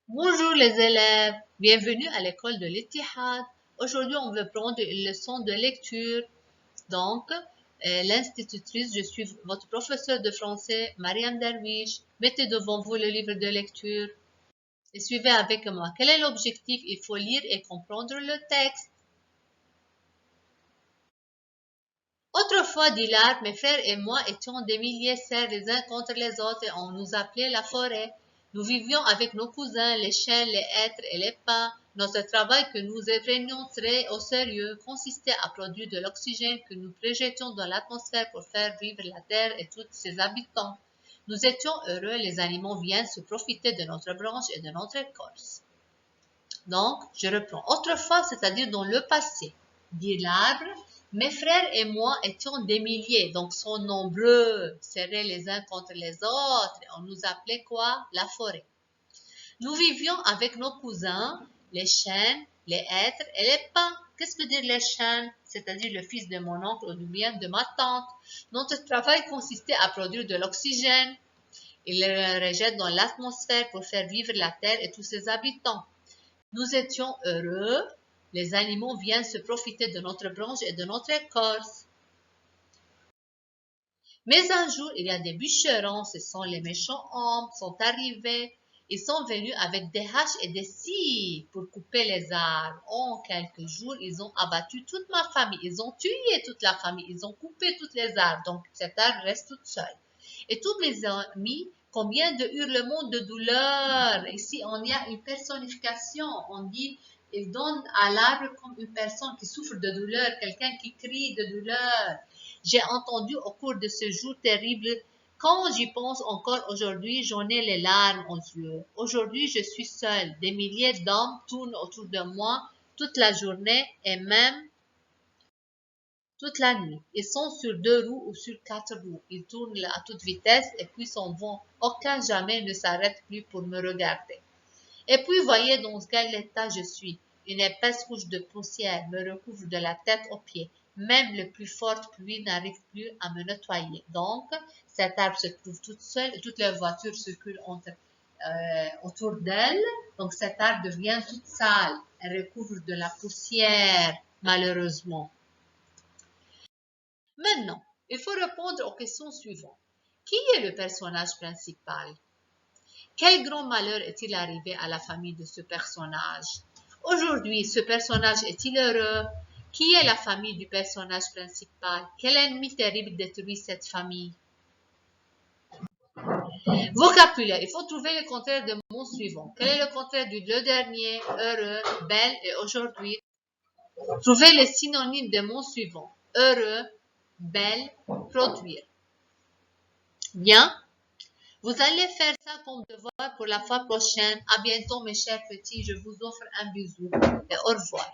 Bonjour les élèves, bienvenue à l'école de l'Ittihad. Aujourd'hui, on va prendre une leçon de lecture. Donc, l'institutrice, je suis votre professeur de français, Mariam Darwish. Mettez devant vous le livre de lecture et suivez avec moi. Quel est l'objectif? Il faut lire et comprendre le texte. Autrefois, dit l'arbre, mes frères et moi étions des milliers serres les uns contre les autres et on nous appelait la forêt. Nous vivions avec nos cousins, les chênes, les hêtres et les pins. Notre travail que nous prenions très au sérieux consistait à produire de l'oxygène que nous projetions dans l'atmosphère pour faire vivre la terre et tous ses habitants. Nous étions heureux, les animaux viennent se profiter de notre branche et de notre écorce. Donc, je reprends. Autrefois, c'est-à-dire dans le passé, dit l'arbre, mes frères et moi étions des milliers, donc sont nombreux, serrés les uns contre les autres. On nous appelait quoi? La forêt. Nous vivions avec nos cousins, les chênes, les hêtres et les pins. Qu'est-ce que dire les chênes? C'est-à-dire le fils de mon oncle ou du bien de ma tante. Notre travail consistait à produire de l'oxygène. Il le rejette dans l'atmosphère pour faire vivre la terre et tous ses habitants. Nous étions heureux, les animaux viennent se profiter de notre branche et de notre écorce. Mais un jour, il y a des bûcherons, ce sont les méchants hommes, sont arrivés. Ils sont venus avec des haches et des scies pour couper les arbres. En quelques jours, ils ont abattu toute ma famille. Ils ont tué toute la famille. Ils ont coupé tous les arbres. Donc, cet arbre reste tout seul. Et tous mes amis, combien de hurlements de douleur. Ici, on y a une personnification. On dit, il donne à l'arbre comme une personne qui souffre de douleur, quelqu'un qui crie de douleur. J'ai entendu au cours de ce jour terrible. Quand j'y pense encore aujourd'hui, j'en ai les larmes aux yeux. Aujourd'hui, je suis seule. Des milliers d'hommes tournent autour de moi toute la journée et même toute la nuit. Ils sont sur 2 roues ou sur 4 roues. Ils tournent à toute vitesse et puis s'en vont. Aucun jamais ne s'arrête plus pour me regarder. Et puis voyez dans quel état je suis. Une épaisse couche de poussière me recouvre de la tête aux pieds. Même le plus forte pluie n'arrive plus à me nettoyer. Donc, cet arbre se trouve toute seule et toutes les voitures circulent autour d'elle. Donc, cet arbre devient toute sale. Elle recouvre de la poussière, malheureusement. Maintenant, il faut répondre aux questions suivantes. Qui est le personnage principal? Quel grand malheur est-il arrivé à la famille de ce personnage? Aujourd'hui, ce personnage est-il heureux? Qui est la famille du personnage principal? Quel ennemi terrible détruit cette famille? Vocabulaire. Il faut trouver le contraire de mots suivants. Quel est le contraire du le dernier? Heureux, belle et aujourd'hui. Trouvez les synonymes des mots suivants. Heureux, belle, produire. Bien. Vous allez faire ça comme devoir pour la fois prochaine. À bientôt mes chers petits. Je vous offre un bisou et au revoir.